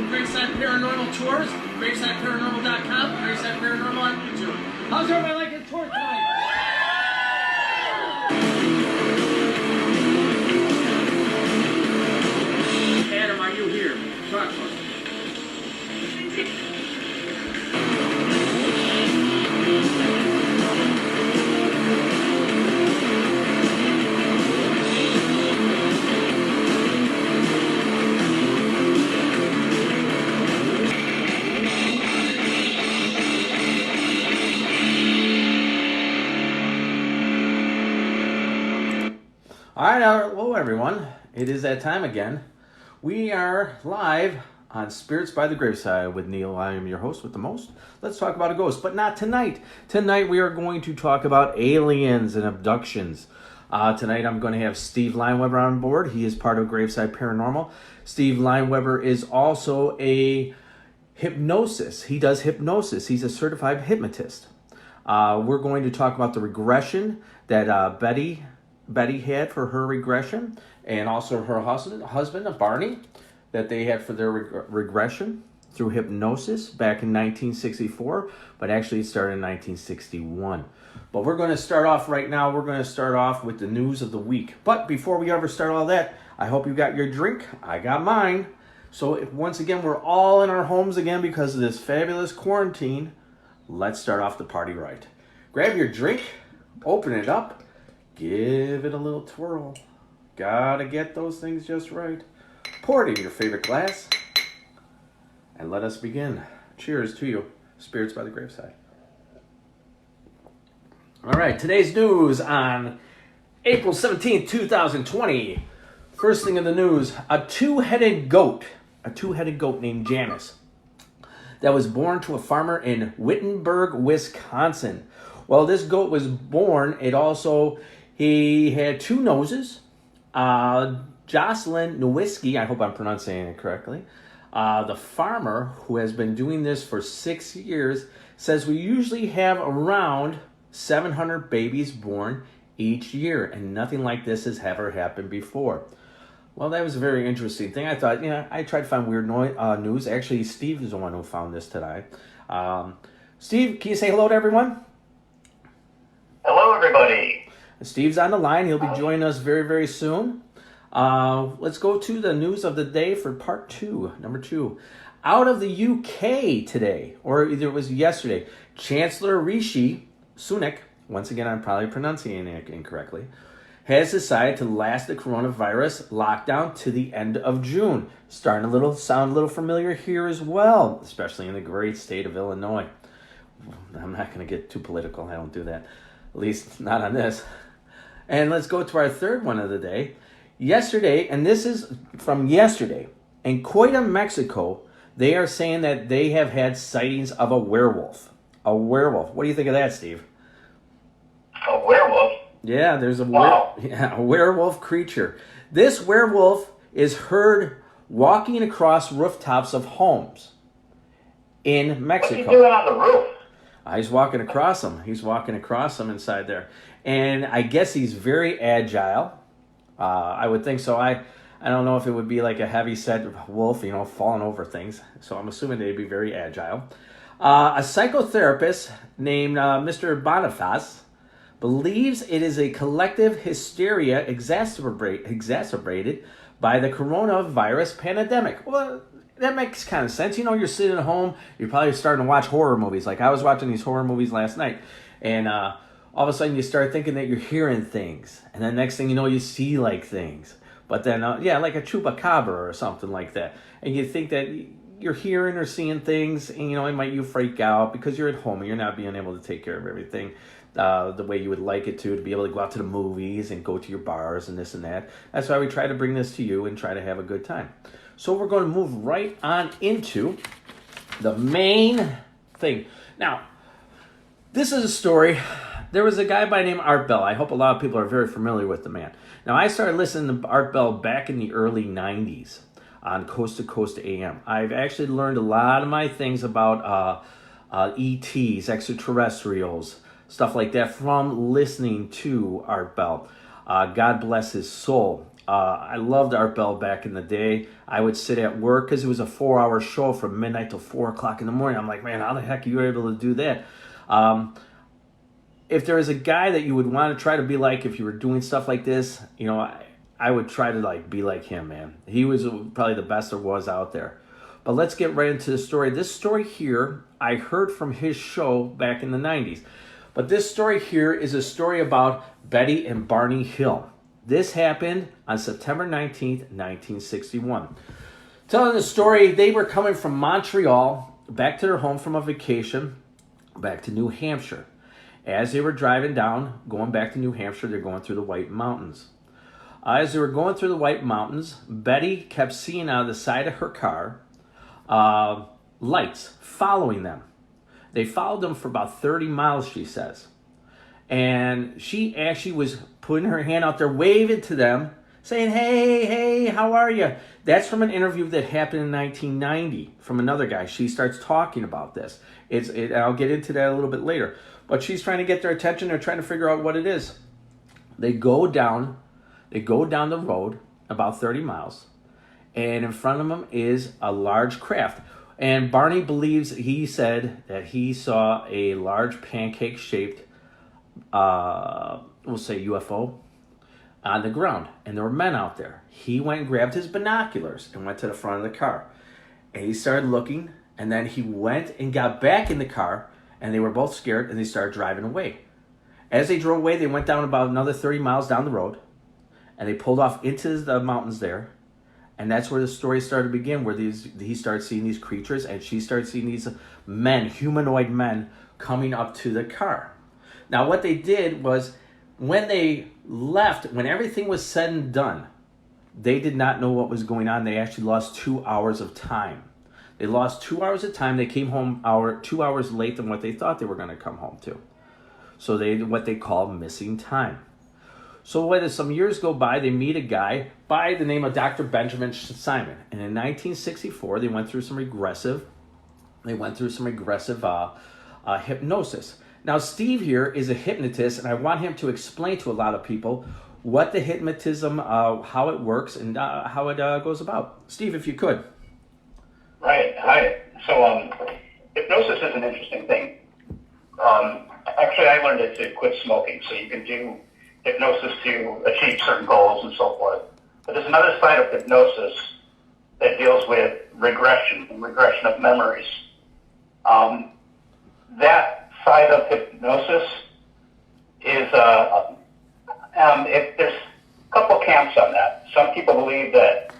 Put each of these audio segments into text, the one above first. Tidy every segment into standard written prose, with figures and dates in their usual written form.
Graveside Paranormal Tours, GravesideParanormal.com, Graveside Paranormal on YouTube. How's everybody liking the tour tonight? Adam, are you here? Talk to us. All right, hello everyone. It is that time again. We are live on Spirits by the Graveside with Neil. I am your host with the most. Let's talk about a ghost, but not tonight. Tonight we are going to talk about aliens and abductions. Tonight I'm going to have Steve Lineweber on board. He is part of Graveside Paranormal. Steve Lineweber is also a hypnosis. He does hypnosis. He's a certified hypnotist. We're going to talk about the regression that Betty had for her regression, and also her husband, Barney, that they had for their regression through hypnosis back in 1964, but actually it started in 1961. But we're going to start off right now. We're going to start off with the news of the week. But before we ever start all that, I hope you got your drink. I got mine. So once again, we're all in our homes again because of this fabulous quarantine. Let's start off the party right. Grab your drink, open it up, give it a little twirl. Gotta get those things just right. Pour it in your favorite glass. And let us begin. Cheers to you. Spirits by the Graveside. All right, today's news on April 17th, 2020. First thing in the news, a two-headed goat named Janice that was born to a farmer in Wittenberg, Wisconsin. Well, this goat was born, he had two noses. Jocelyn Nowicki, I hope I'm pronouncing it correctly. The farmer, who has been doing this for 6 years, says we usually have around 700 babies born each year, and nothing like this has ever happened before. Well, that was a very interesting thing. I thought, I tried to find weird news. Actually, Steve is the one who found this today. Steve, can you say hello to everyone? Hello, everybody. Steve's on the line. He'll be joining us very, very soon. Let's go to the news of the day for part two, number 2. Out of the UK today, or either it was yesterday, Chancellor Rishi Sunak, once again I'm probably pronouncing it incorrectly, has decided to last the coronavirus lockdown to the end of June. Starting to sound a little familiar here as well, especially in the great state of Illinois. I'm not going to get too political. I don't do that. At least not on this. And let's go to our third one of the day. Yesterday, and this is from yesterday, in Coita, Mexico, they are saying that they have had sightings of a werewolf. A werewolf. What do you think of that, Steve? A werewolf? Yeah, there's a werewolf creature. This werewolf is heard walking across rooftops of homes in Mexico. What's he doing on the roof? He's walking across them. He's walking across them inside there. And I guess he's very agile. I would think so. I don't know if it would be like a heavy-set wolf, falling over things. So I'm assuming they'd be very agile. A psychotherapist named Mr. Boniface believes it is a collective hysteria exacerbated by the coronavirus pandemic. Well, that makes kind of sense. You're sitting at home, you're probably starting to watch horror movies. Like I was watching these horror movies last night, and all of a sudden you start thinking that you're hearing things, and then next thing you know, you see like things. But then, like a chupacabra or something like that, and you think that you're hearing or seeing things, and it might you freak out because you're at home and you're not being able to take care of everything the way you would like it to be able to go out to the movies and go to your bars and this and that. That's why we try to bring this to you and try to have a good time. So we're going to move right on into the main thing. Now, this is a story. There was a guy by the name Art Bell. I hope a lot of people are very familiar with the man. Now, I started listening to Art Bell back in the early 90s. on Coast to Coast AM. I've actually learned a lot of my things about ETs, extraterrestrials, stuff like that from listening to Art Bell. God bless his soul. I loved Art Bell back in the day. I would sit at work because it was a 4-hour show from midnight till 4 o'clock in the morning. I'm like, man, how the heck are you able to do that? If there is a guy that you would want to try to be like if you were doing stuff like this, I would try to like be like him, man. He was probably the best there was out there. But let's get right into the story. This story here, I heard from his show back in the 90s. But this story here is a story about Betty and Barney Hill. This happened on September 19th, 1961. Telling the story, they were coming from Montreal back to their home from a vacation back to New Hampshire. As they were driving down, going back to New Hampshire, they're going through the White Mountains. As they were going through the White Mountains, Betty kept seeing out of the side of her car lights following them. They followed them for about 30 miles, she says. And she actually was putting her hand out there, waving to them, saying, hey, how are you? That's from an interview that happened in 1990 from another guy. She starts talking about this. I'll get into that a little bit later. But she's trying to get their attention. They're trying to figure out what it is. They go down the road about 30 miles. And in front of them is a large craft. And Barney believes, he said that he saw a large pancake-shaped, we'll say UFO, on the ground. And there were men out there. He went and grabbed his binoculars and went to the front of the car. And he started looking, and then he went and got back in the car, and they were both scared, and they started driving away. As they drove away, they went down about another 30 miles down the road, and they pulled off into the mountains there. And that's where the story started to begin, where he started seeing these creatures, and she started seeing these men, humanoid men, coming up to the car. Now, what they did was, when they left, when everything was said and done, they did not know what was going on. They actually lost 2 hours of time. They lost 2 hours of time. They came home 2 hours late than what they thought they were going to come home to. So what they call missing time. So when some years go by, they meet a guy by the name of Dr. Benjamin Simon. And in 1964, they went through some regressive hypnosis. Now, Steve here is a hypnotist, and I want him to explain to a lot of people what the hypnotism, how it works, and how it goes about. Steve, if you could. Right. Hi. So, hypnosis is an interesting thing. Actually, I learned it to quit smoking, so you can do hypnosis to achieve certain goals and so forth. But there's another side of hypnosis that deals with regression of memories. That side of hypnosis is, there's a couple camps on that. Some people believe that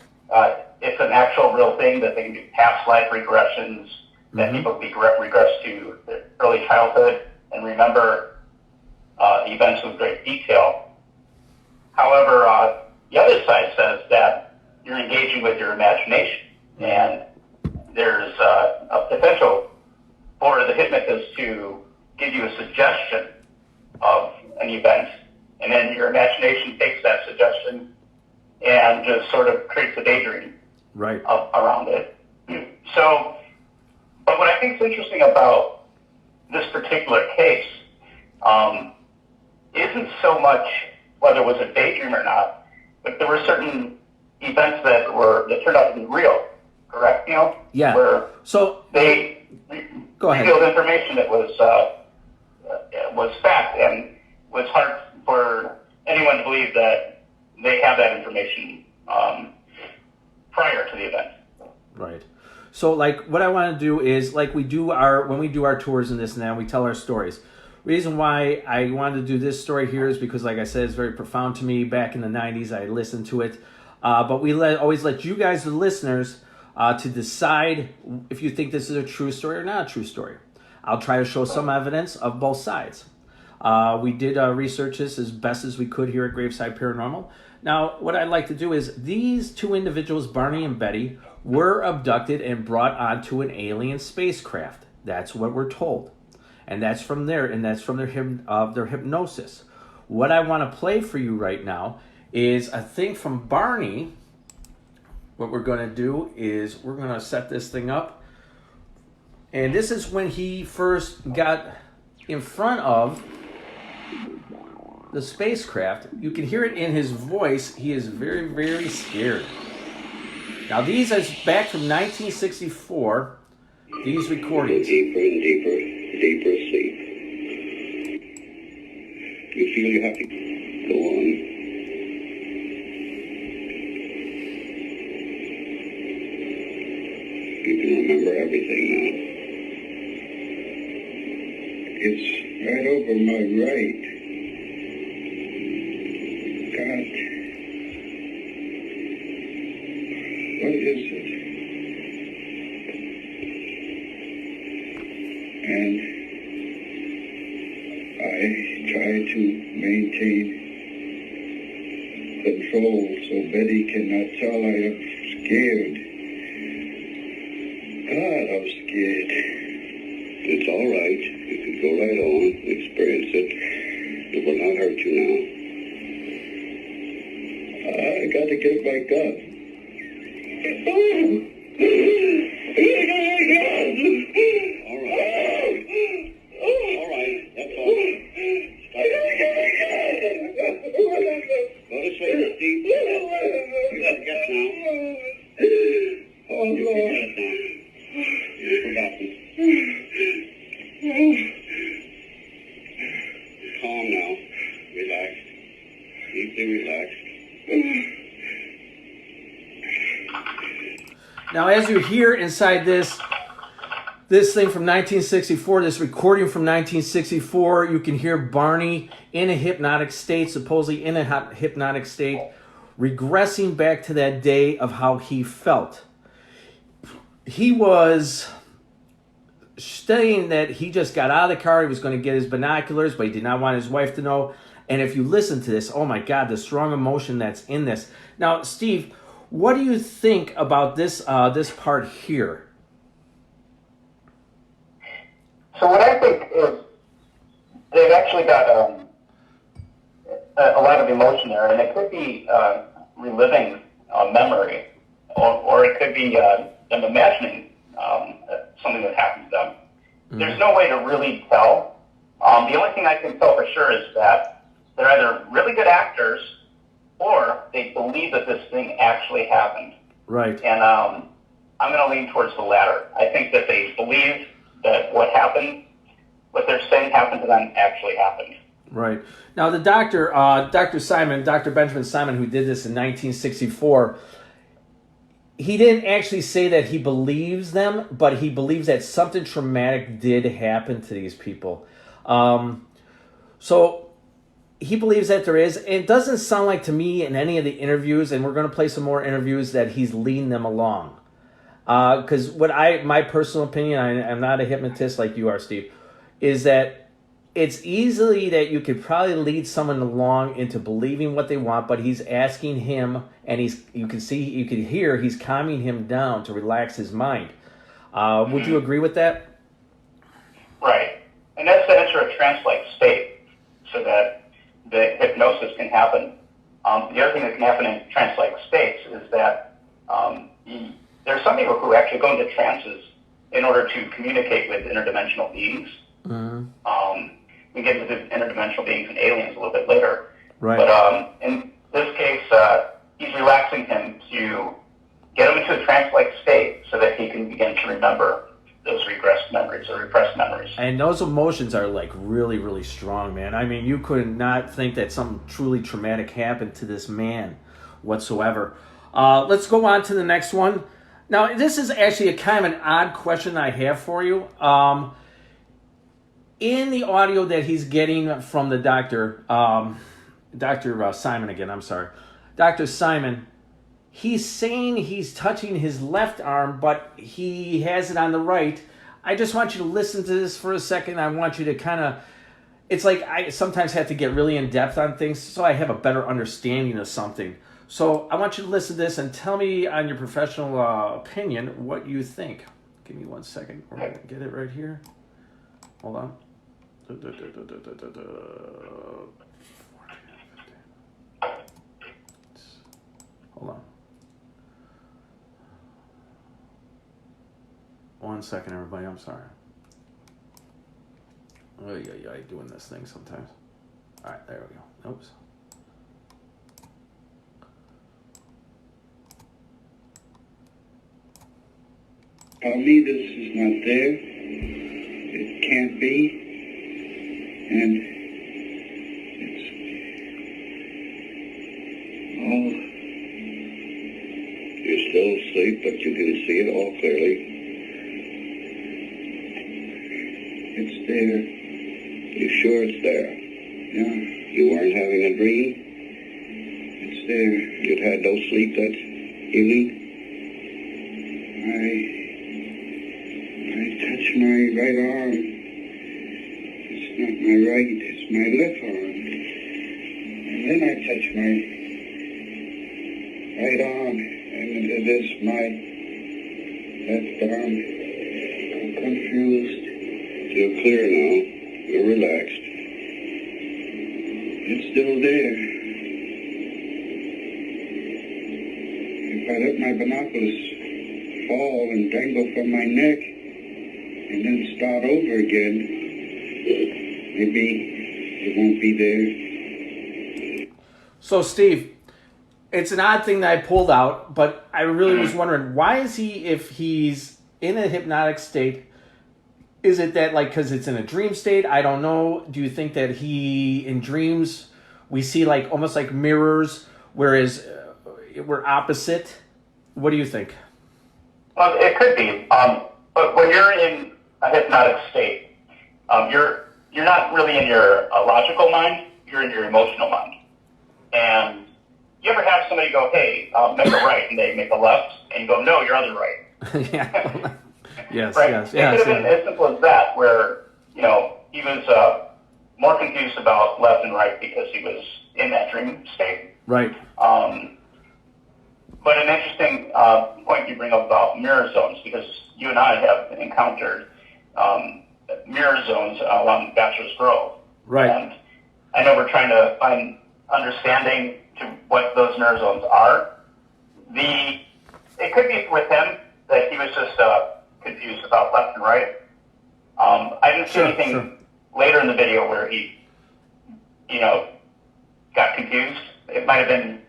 it's an actual real thing, that they can do past life regressions, that people can be regressed to their early childhood and remember events with great detail. However, the other side says that you're engaging with your imagination, and there's a potential for the hypnotist to give you a suggestion of an event, and then your imagination takes that suggestion and just sort of creates a daydream around it. So, but what I think is interesting about this particular case isn't so much whether it was a daydream or not, but there were certain events that turned out to be real, correct, Neil? Yeah. Where so they revealed information that was fact, and was hard for anyone to believe that they have that information prior to the event. Right. So, like, what I want to do is, like, when we do our tours and this and that, we tell our stories. Reason why I wanted to do this story here is because, like I said, it's very profound to me. Back in the 90s, I listened to it. But we always let you guys, the listeners, to decide if you think this is a true story or not a true story. I'll try to show some evidence of both sides. We did research this as best as we could here at Graveside Paranormal. Now, what I'd like to do is, these two individuals, Barney and Betty, were abducted and brought onto an alien spacecraft. That's what we're told. And that's from their hypnosis. What I want to play for you right now is a thing from Barney what we're going to do is we're going to set this thing up. And this is when he first got in front of the spacecraft. You can hear it in his voice. He is very, very scared. Now, these are back from 1964, these recordings. Deeper and deeper, deeper sleep. You feel you have to go on. You can remember everything now. It's right over my right. God. What is it? And I try to maintain control so Betty cannot tell I am scared. God, I'm scared. It's all right. You can go right on, experience it. It will not hurt you now. I got to get my gun. All right, that's all. Go to sleep, Steve. You got to get now. Oh, you can get now. You've forgotten. Calm now. Relax. Deeply relaxed. Now, as you hear inside this thing from 1964, this recording from 1964, you can hear Barney in a hypnotic state, supposedly in a hypnotic state, regressing back to that day of how he felt. He was saying that he just got out of the car, he was going to get his binoculars, but he did not want his wife to know. And if you listen to this, oh my God, the strong emotion that's in this. Now, Steve, what do you think about this this part here? So what I think is they've actually got a lot of emotion there, and it could be reliving a memory, or it could be them imagining something that happened to them. Mm-hmm. There's no way to really tell. The only thing I can tell for sure is that they're either really good actors or they believe that this thing actually happened. Right. And I'm going to lean towards the latter. I think that they believe that what happened, what they're saying happened to them, actually happened. Right. Now, the doctor, Dr. Benjamin Simon, who did this in 1964, he didn't actually say that he believes them, but he believes that something traumatic did happen to these people. So he believes that there is. It doesn't sound like to me in any of the interviews, and we're going to play some more interviews, that he's leading them along. Because my personal opinion, I'm not a hypnotist like you are, Steve, is that it's easily that you could probably lead someone along into believing what they want, but he's asking him, and you can hear he's calming him down to relax his mind. Would you agree with that? Right. And that's to enter a trance-like state so that the hypnosis can happen. The other thing that can happen in trance-like states is that there are some people who actually go into trances in order to communicate with interdimensional beings. Mm-hmm. We get into interdimensional beings and aliens a little bit later. Right. But in this case, he's relaxing him to get him into a trance-like state so that he can begin to remember those regressed memories or repressed memories. And those emotions are like really, really strong, man. I mean, you could not think that something truly traumatic happened to this man whatsoever. Let's go on to the next one. Now, this is actually a kind of an odd question I have for you. In the audio that he's getting from the doctor, Dr. Simon again, I'm sorry. Dr. Simon, he's saying he's touching his left arm, but he has it on the right. I just want you to listen to this for a second. I want you to kind of, it's like I sometimes have to get really in depth on things so I have a better understanding of something. So I want you to listen to this and tell me on your professional opinion what you think. Give me 1 second. We're going to get it right here. Hold on. Hold on. 1 second, everybody. I'm sorry. Oh, yeah, doing this thing sometimes. All right, there we go. Oops. Tell me this is not there. It can't be. And it's all. You're still asleep, but you can see it all clearly. It's there. You sure it's there? Yeah. You weren't having a dream? It's there. You'd had no sleep that evening? I touch my right arm. It's not my right, it's my left arm. And then I touch my right arm, and it is my left arm. I'm confused. You're clear now. You're relaxed. It's still there. If I let my binoculars fall and dangle from my neck and then start over again, maybe it won't be there. So, Steve, it's an odd thing that I pulled out, but I really was wondering, why is he, if he's in a hypnotic state, is it that, like, because it's in a dream state? I don't know. Do you think that in dreams, we see, like, almost like mirrors, whereas we're opposite? What do you think? Well, it could be. But when you're in a hypnotic state, you're not really in your logical mind. You're in your emotional mind. And you ever have somebody go, hey, make a right, and they make a left, and you go, no, you're on the right. Yeah. Yes, right? yes. It could have been as simple as that, where, he was more confused about left and right because he was in that dream state. Right. But an interesting point you bring up about mirror zones, because you and I have encountered mirror zones along Bachelor's Grove. Right. And I know we're trying to find understanding to what those mirror zones are. It could be with him that he was just confused about left and right. I didn't see anything later in the video where he, got confused. It might have been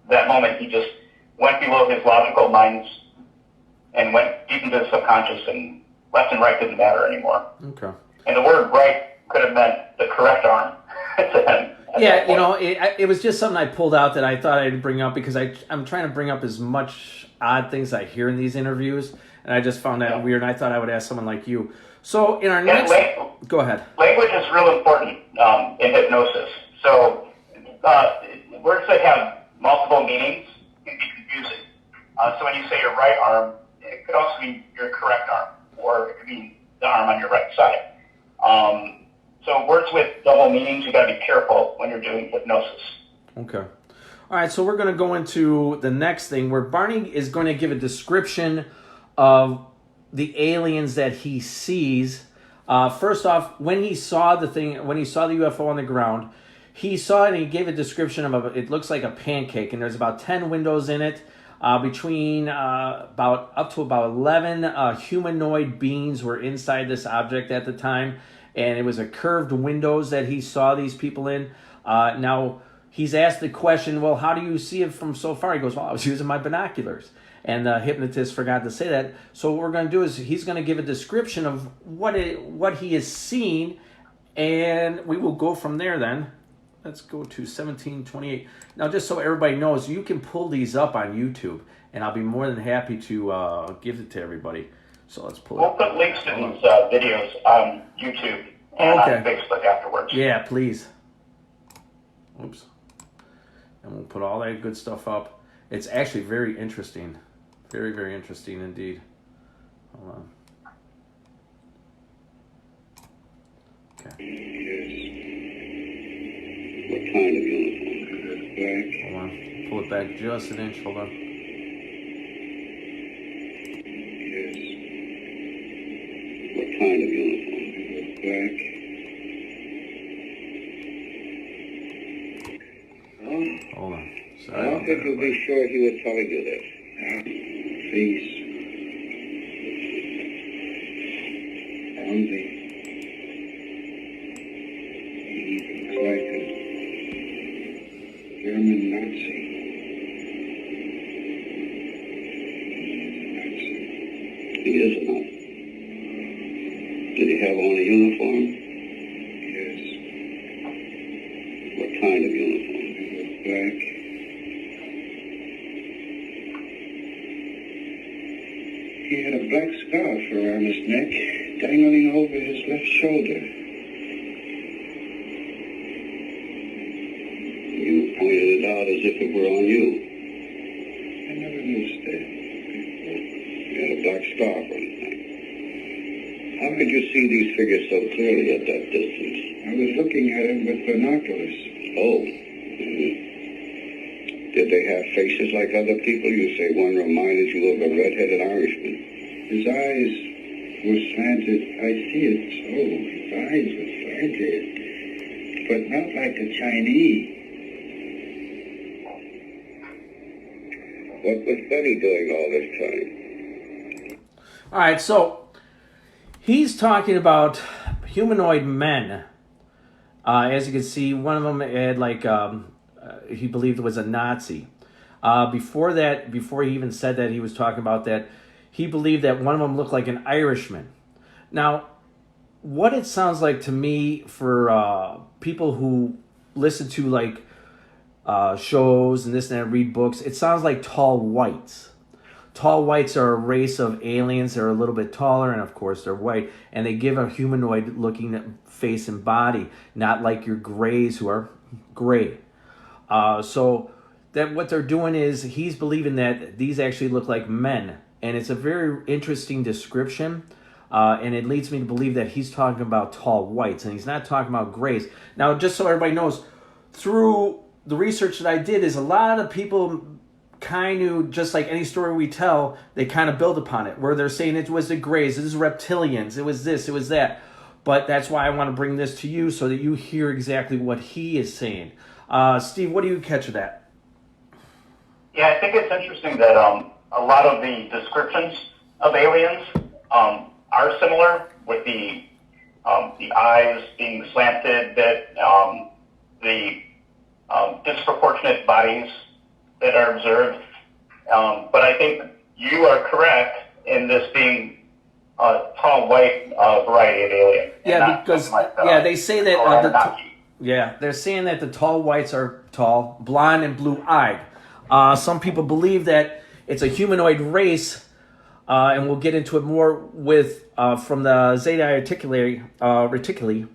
that moment he just went below his logical minds and went deep into the subconscious, and left and right didn't matter anymore. Okay. And the word right could have meant the correct arm to him. Yeah, it was just something I pulled out that I thought I'd bring up, because I'm trying to bring up as much odd things I hear in these interviews, and I just found that weird, and I thought I would ask someone like you. So in our next... Go ahead. Language is real important in hypnosis. So words that have multiple meanings can be confusing. So when you say your right arm, it could also be your correct arm, or it could be the arm on your right side. So words with double meanings, you got to be careful when you're doing hypnosis. Okay. All right, so we're going to go into the next thing, where Barney is going to give a description of the aliens that he sees. First off, when he saw the UFO on the ground, he saw it and he gave a description of it looks like a pancake, and there's about 10 windows in it. Between up to about 11 humanoid beings were inside this object at the time, and it was a curved windows that he saw these people in. Now, he's asked the question, well, how do you see it from so far? He goes, well, I was using my binoculars. And the hypnotist forgot to say that. So what we're going to do is he's going to give a description of what he has seen, and we will go from there then. Let's go to 1728. Now, just so everybody knows, you can pull these up on YouTube, and I'll be more than happy to give it to everybody. So let's pull it up. We'll put links to these videos on YouTube and on Facebook afterwards. Yeah, please. Oops. And we'll put all that good stuff up. It's actually very interesting. Very, very interesting indeed. Hold on. Okay. What kind of uniform? Black. Hold on. Pull it back just an inch. Hold on. Yes. What kind of uniform? Black. Hold on. I don't think you'll be sure he was telling you this. Please. He is enough. Did he have on a uniform? Yes. What kind of uniform? It was black. He had a black scarf around his neck, dangling over his left shoulder. You pointed it out as if it were on you. I never noticed that. You had a black scarf on his neck. How could you see these figures so clearly at that distance? I was looking at him with binoculars. Oh. Mhm. Did they have faces like other people? You say one reminded you of a red-headed Irishman. His eyes were slanted. I see it so. His eyes were slanted. But not like a Chinese. What was Betty doing all this time? All right, so he's talking about humanoid men. As you can see, one of them had like he believed it was a Nazi. Before that, before he even said that, he was talking about that he believed that one of them looked like an Irishman. Now, what it sounds like to me for people who listen to like shows and this and that, read books, it sounds like tall whites. Tall whites are a race of aliens. They're a little bit taller, and of course they're white, and they give a humanoid looking face and body, not like your grays who are gray. So that what they're doing is he's believing that these actually look like men, and it's a very interesting description, and it leads me to believe that he's talking about tall whites, and he's not talking about grays. Now, just so everybody knows, through the research that I did, is a lot of people kind of, just like any story we tell, they kind of build upon it, where they're saying it was the grays, it was reptilians, it was this, it was that. But that's why I want to bring this to you so that you hear exactly what he is saying. Steve, what do you catch of that? Yeah, I think it's interesting that a lot of the descriptions of aliens are similar, with the eyes being slanted, that the disproportionate bodies that are observed. But I think you are correct in this being a tall white variety of alien. Yeah, because like, they say that they're saying that the tall whites are tall, blonde, and blue-eyed. Some people believe that it's a humanoid race, and we'll get into it more with from the Zeta Reticuli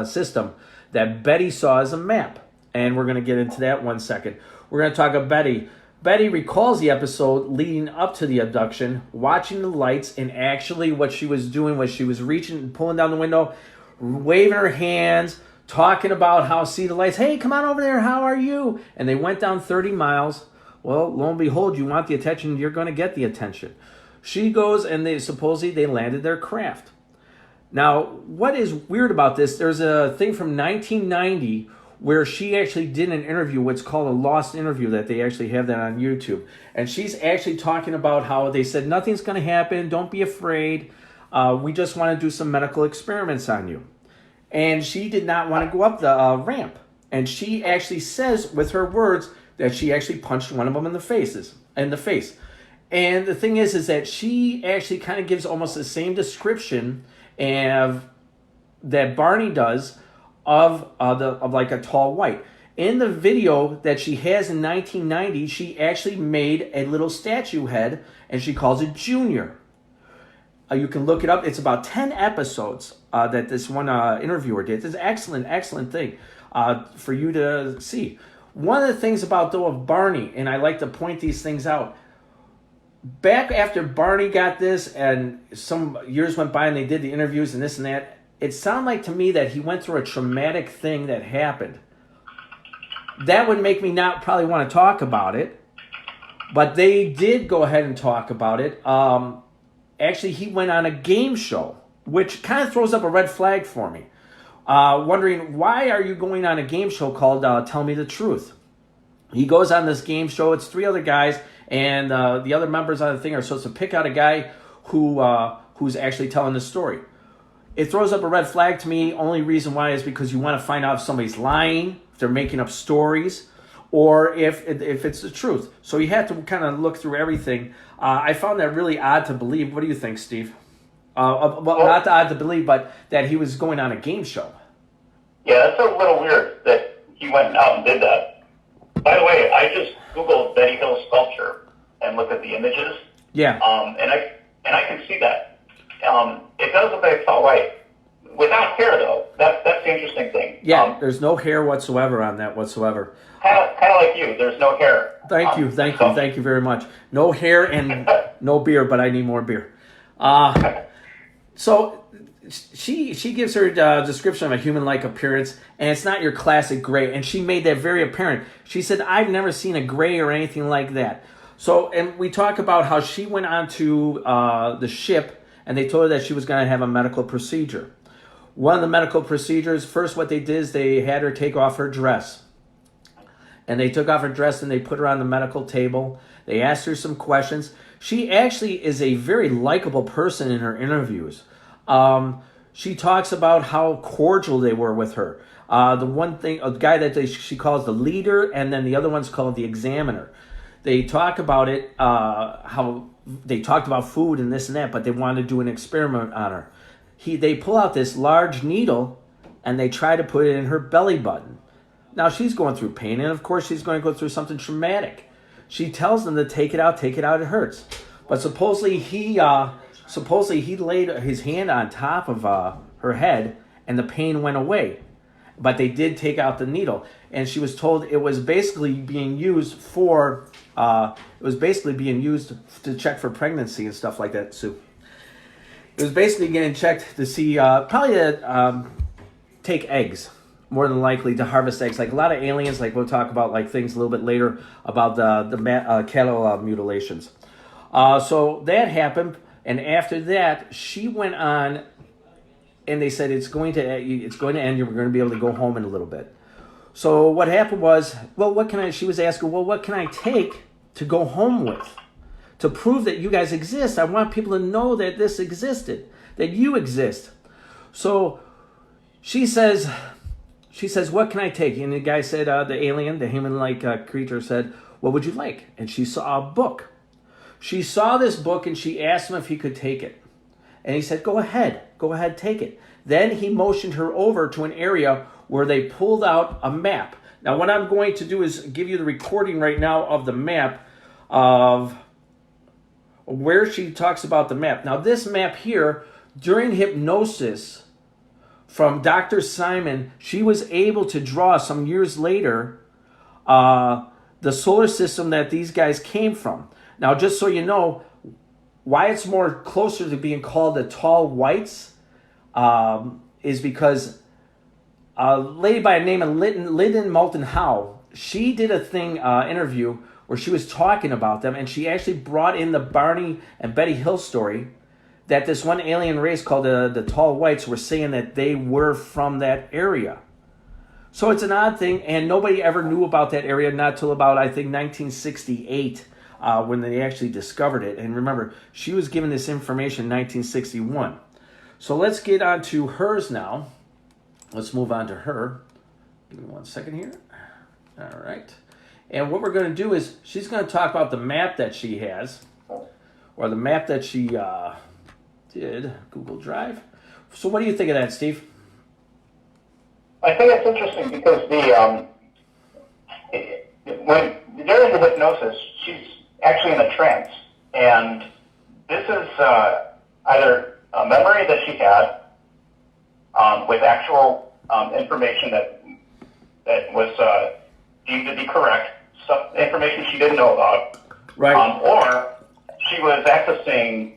system that Betty saw as a map, and we're going to get into that one second. We're going to talk about Betty. Betty recalls the episode leading up to the abduction, watching the lights, and actually what she was doing was she was reaching and pulling down the window, waving her hands, talking about how, see the lights, hey, come on over there, how are you? And they went down 30 miles. Well, lo and behold, you want the attention, you're going to get the attention. She goes, and they landed their craft. Now, what is weird about this, there's a thing from 1990 where she actually did an interview, what's called a lost interview, that they actually have that on YouTube. And she's actually talking about how they said, nothing's going to happen, don't be afraid. We just want to do some medical experiments on you. And she did not want to go up the ramp. And she actually says, with her words, that she actually punched one of them in the face. And the thing is that she actually kind of gives almost the same description that Barney does of like a tall white. In the video that she has in 1990, she actually made a little statue head, and she calls it Junior. You can look it up. It's about 10 episodes that this one interviewer did. It's an excellent thing for you to see. One of the things about, though, of Barney, and I like to point these things out, back after Barney got this and some years went by and they did the interviews and this and that, it sounded like to me that he went through a traumatic thing that happened. That would make me not probably want to talk about it, but they did go ahead and talk about it. Actually, he went on a game show, which kind of throws up a red flag for me. Wondering, why are you going on a game show called Tell Me the Truth? He goes on this game show. It's 3 other guys, and the other members on the thing are supposed to pick out a guy who's actually telling the story. It throws up a red flag to me. Only reason why is because you want to find out if somebody's lying, if they're making up stories, or if it's the truth. So you have to kind of look through everything. I found that really odd to believe. What do you think, Steve? Well, not odd to believe, but that he was going on a game show. Yeah, that's a little weird that he went out and did that. By the way, I just Googled Betty Hill sculpture and looked at the images. Yeah. And I can see that. It does look like tall white. Without hair, though. That's the interesting thing. Yeah, there's no hair whatsoever on that whatsoever. Kind of like you. There's no hair. Thank you very much. No hair and no beer, but I need more beer. So she gives her description of a human-like appearance, and it's not your classic gray. And she made that very apparent. She said, "I've never seen a gray or anything like that." So, and we talk about how she went onto the ship, and they told her that she was going to have a medical procedure. One of the medical procedures, first what they did is they had her take off her dress. And they took off her dress and they put her on the medical table. They asked her some questions. She actually is a very likable person in her interviews. She talks about how cordial they were with her. The one thing, a guy that she calls the leader, and then the other one's called the examiner. They talk about it, how they talked about food and this and that, but they wanted to do an experiment on her. They pull out this large needle and they try to put it in her belly button. Now she's going through pain, and of course she's going to go through something traumatic. She tells them to take it out, it hurts. But supposedly he laid his hand on top of her head and the pain went away. But they did take out the needle, and she was told it was basically being used to check for pregnancy and stuff like that, Sue. It was basically getting checked to see, probably to take eggs, more than likely to harvest eggs. Like a lot of aliens, like we'll talk about like things a little bit later about the cattle mutilations. So that happened, and after that, she went on, and they said it's going to end. You're going to be able to go home in a little bit. So what happened was, well, she was asking, well, what can I take to go home with? To prove that you guys exist. I want people to know that this existed, that you exist. So she says, what can I take? And the guy said, the alien, the human-like creature said, what would you like? And she saw a book. She saw this book and she asked him if he could take it. And he said, go ahead, take it. Then he motioned her over to an area where they pulled out a map. Now what I'm going to do is give you the recording right now of the map of where she talks about the map. Now this map here, during hypnosis from Dr. Simon, she was able to draw some years later the solar system that these guys came from. Now just so you know, why it's more closer to being called the tall whites is because a lady by the name of Lyndon Moulton Howe, she did a interview where she was talking about them, and she actually brought in the Barney and Betty Hill story that this one alien race called the Tall Whites were saying that they were from that area. So it's an odd thing, and nobody ever knew about that area not till about, I think, 1968 when they actually discovered it. And remember, she was given this information in 1961. So let's get on to hers now. Let's move on to her. Give me 1 second here. All right. And what we're going to do is she's going to talk about the map that she has, or the map that she did, Google Drive. So what do you think of that, Steve? I think it's interesting because when during the hypnosis, she's actually in a trance, and this is either a memory that she had with actual information that was deemed to be correct, some information she didn't know about, right? Or she was accessing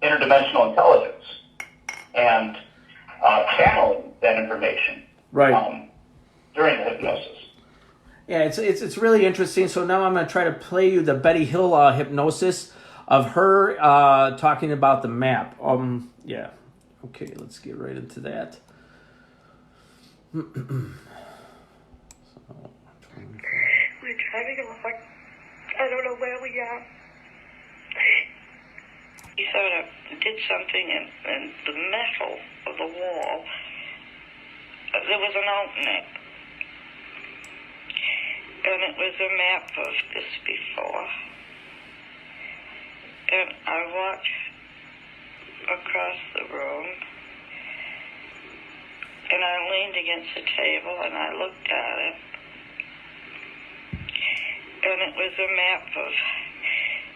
interdimensional intelligence and channeling that information, right, during the hypnosis. Yeah, it's really interesting. So now I'm going to try to play you the Betty Hill hypnosis of her talking about the map. Yeah. Okay, let's get right into that. We're driving along. I don't know where we are. He sort of did something and the metal of the wall, there was an opening. And it was a map of this before. And I walked across the room, and I leaned against the table, and I looked at it. And it was a map of,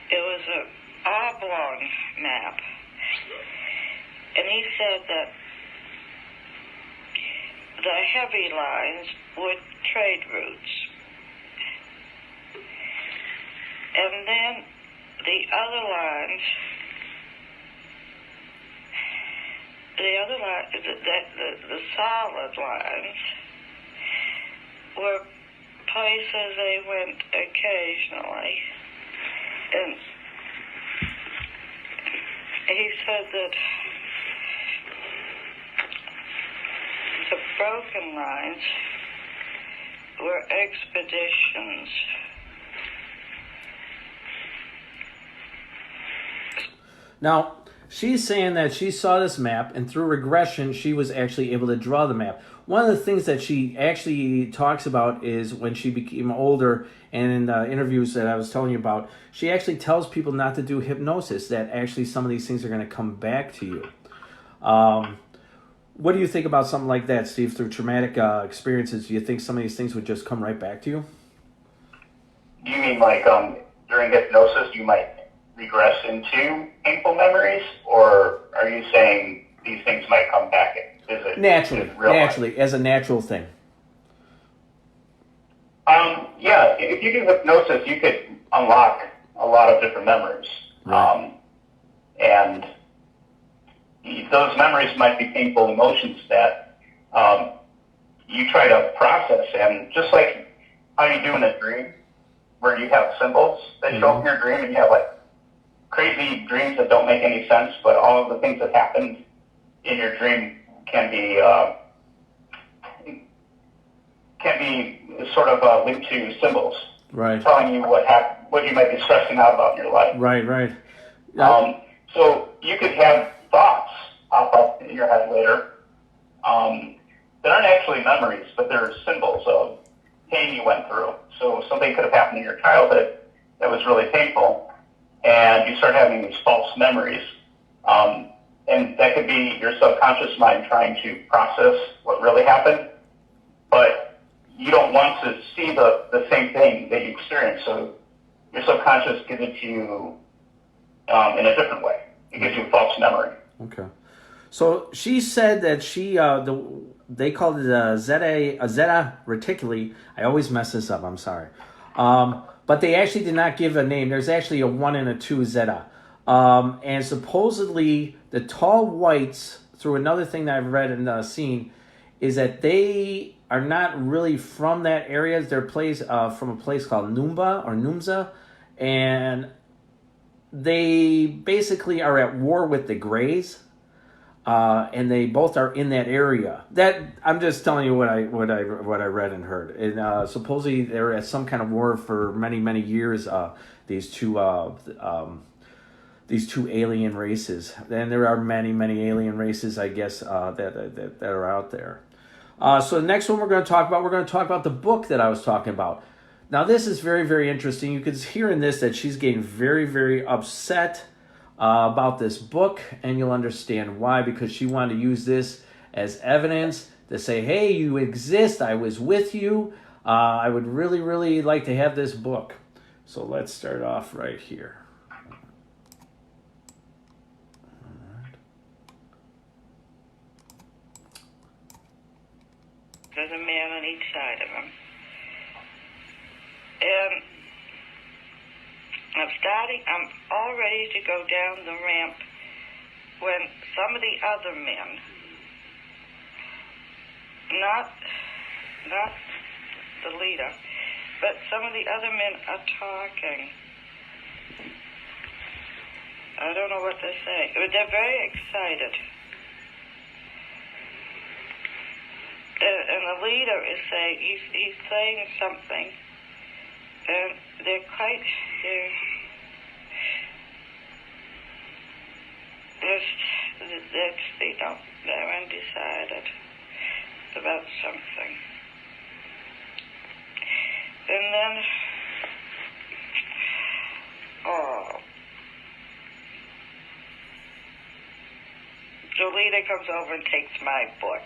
it was an oblong map. And he said that the heavy lines were trade routes. And then the other lines, the solid lines were places they went occasionally. And he said that the broken lines were expeditions. Now, she's saying that she saw this map, and through regression, she was actually able to draw the map. One of the things that she actually talks about is when she became older, and in the interviews that I was telling you about, she actually tells people not to do hypnosis, that actually some of these things are going to come back to you. What do you think about something like that, Steve? Through traumatic experiences, do you think some of these things would just come right back to you? Do you mean like during hypnosis you might regress into painful memories, or are you saying these things might come back? Is it naturally, as a natural thing? Yeah, if you do hypnosis, you could unlock a lot of different memories. Right. And those memories might be painful emotions that you try to process. And just like how you do in a dream, where you have symbols that show up in your dream, and you have like crazy dreams that don't make any sense, but all of the things that happened in your dream can be sort of linked to symbols, right, telling you what you might be stressing out about in your life. Right. So you could have thoughts pop up in your head later that aren't actually memories, but they're symbols of pain you went through. So something could have happened in your childhood that was really painful, and you start having these false memories. And that could be your subconscious mind trying to process what really happened, but you don't want to see the same thing that you experienced, so your subconscious gives it to you in a different way. It gives you a false memory. Okay. So she said that they called it zeta reticuli. I always mess this up, I'm sorry. But they actually did not give a name. There's actually a 1 and a 2 zeta. And supposedly the tall whites, through another thing that I've read and seen, is that they are not really from that area. They're from a place called Numza, and they basically are at war with the Greys, and they both are in that area. That I'm just telling you what I read and heard. And supposedly they're at some kind of war for many years. These two alien races, and there are many alien races, I guess, that are out there. So the next one we're going to talk about the book that I was talking about. Now this is very interesting. You can hear in this that she's getting very upset about this book, and you'll understand why, because she wanted to use this as evidence to say, hey, you exist, I was with you, I would really like to have this book. So let's start off right here. There's a man on each side of him. And I'm all ready to go down the ramp when some of the other men, not the leader, but some of the other men are talking. I don't know what they're saying. They're very excited. And the leader is saying, he's saying something, and they're quite, they're undecided about something. And then, Jolita comes over and takes my book.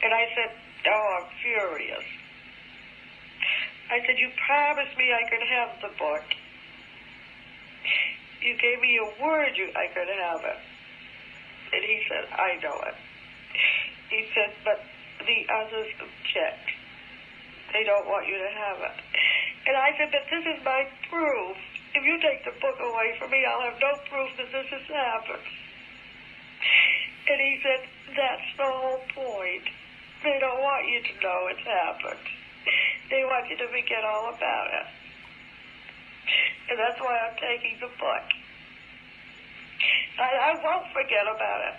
And I said, oh, I'm furious. I said, you promised me I could have the book. You gave me your word I could have it. And he said, I know it. He said, but the others object. They don't want you to have it. And I said, but this is my proof. If you take the book away from me, I'll have no proof that this has happened. And he said, that's the whole point. They don't want you to know it's happened. They want you to forget all about it. And that's why I'm taking the book. I won't forget about it.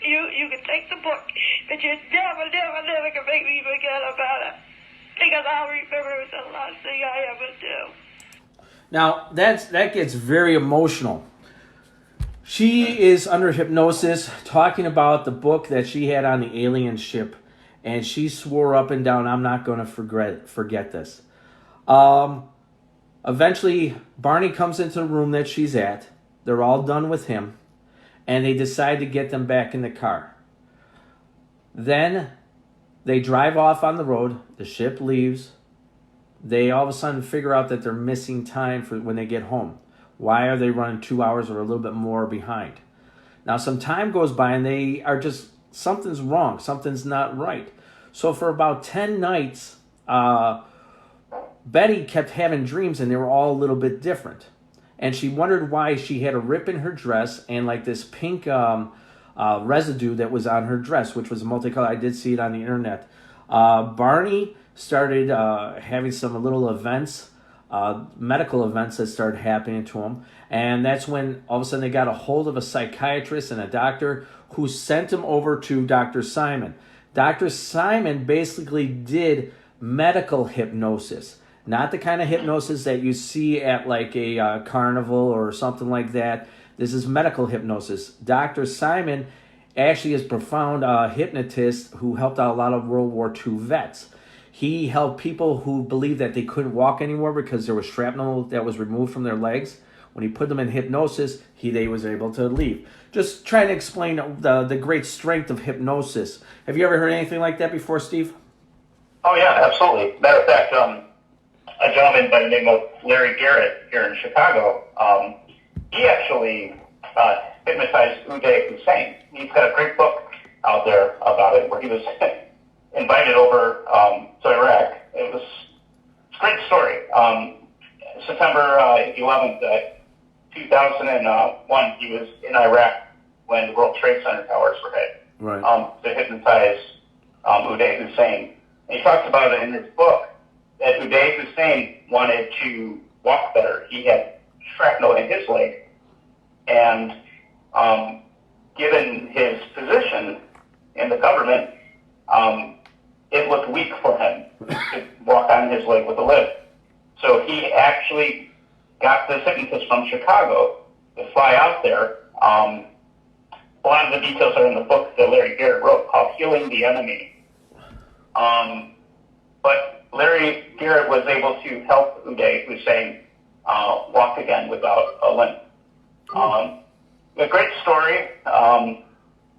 You can take the book, but you never can make me forget about it. Because I'll remember it's the last thing I ever do. Now, that gets very emotional. She is under hypnosis, talking about the book that she had on the alien ship, and she swore up and down, I'm not going to forget this. Eventually, Barney comes into the room that she's at. They're all done with him, and they decide to get them back in the car. Then they drive off on the road. The ship leaves. They all of a sudden figure out that they're missing time for when they get home. Why are they running 2 hours or a little bit more behind? Now, some time goes by and they are just, something's wrong. Something's not right. So for about 10 nights, Betty kept having dreams and they were all a little bit different. And she wondered why she had a rip in her dress and like this pink residue that was on her dress, which was multicolored. I did see it on the internet. Barney started having some little events, medical events that started happening to him. And that's when all of a sudden they got a hold of a psychiatrist and a doctor who sent him over to Dr. Simon. Dr. Simon basically did medical hypnosis. Not the kind of hypnosis that you see at like a carnival or something like that. This is medical hypnosis. Dr. Simon actually is a profound hypnotist who helped out a lot of World War II vets. He helped people who believed that they couldn't walk anymore because there was shrapnel that was removed from their legs. When he put them in hypnosis, they was able to leave. Just trying to explain the great strength of hypnosis. Have you ever heard anything like that before, Steve? Oh, yeah, absolutely. Matter of fact, a gentleman by the name of Larry Garrett here in Chicago, he actually hypnotized Uday Hussein. He's got a great book out there about it where he was invited over to Iraq. It's a great story. September 11th, 2001, he was in Iraq when the World Trade Center towers were hit, right. To hypnotize Uday Hussein. And he talks about it in his book that Uday Hussein wanted to walk better. He had shrapnel in his leg, and given his position in the government, it looked weak for him to walk on his leg with a limp. So he actually got this hypnotist from Chicago to fly out there. A lot of the details are in the book that Larry Garrett wrote called Healing the Enemy. But Larry Garrett was able to help Uday Hussein walk again without a limp. A great story.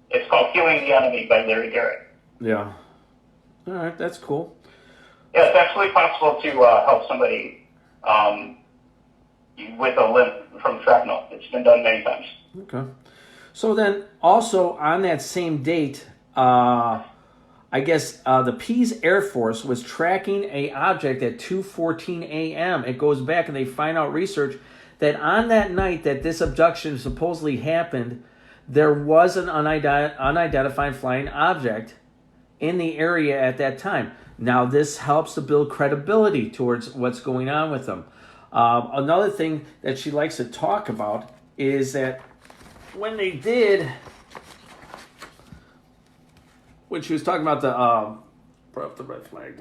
It's called Healing the Enemy by Larry Garrett. Yeah. All right, that's cool. Yeah, it's absolutely possible to help somebody with a limp from shrapnel. It's been done many times. Okay. So then, also on that same date, I guess the Pease Air Force was tracking a object at 2:14 a.m. It goes back and they find out research that on that night that this abduction supposedly happened, there was an unidentified flying object in the area at that time. Now, this helps to build credibility towards what's going on with them. Another thing that she likes to talk about is that when they did, when she was talking about the red flag,